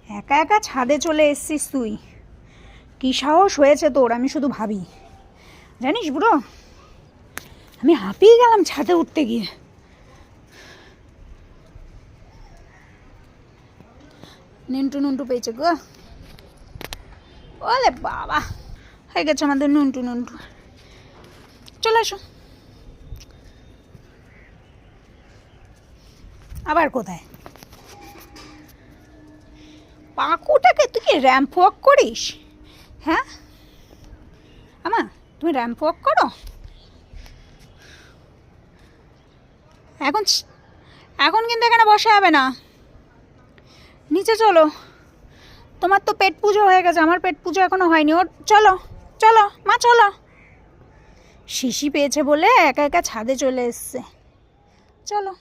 একা একা ছাদে চলে এসছিস তুই, কী সাহস হয়েছে তোর আমি শুধু ভাবি। জানিস বুড়ো, আমি হাঁপিয়ে গেলাম ছাদে উঠতে গিয়ে। নুন্টু নুন্টু পেয়েছে গো, ওলে বাবা, হয়ে গেছে আমাদের নুন্টু নুন্টু। চলে আসো। আবার কোথায়? পাকুটাকে তুই কি র্যাম্প ওয়াক করিস? হ্যাঁ আমা, তুমি র্যাম্প ওয়াক করো এখন? এখন কিন্তু এখানে বসা হবে না, নিচে চলো। তোমার তো পেট পুজো হয়ে গেছে, আমার পেট পুজো এখনো হয়নি। ওর চলো চলো মা চলো। শিশি পেয়েছে বলে একা একা ছাদে চলে এসছে। চলো।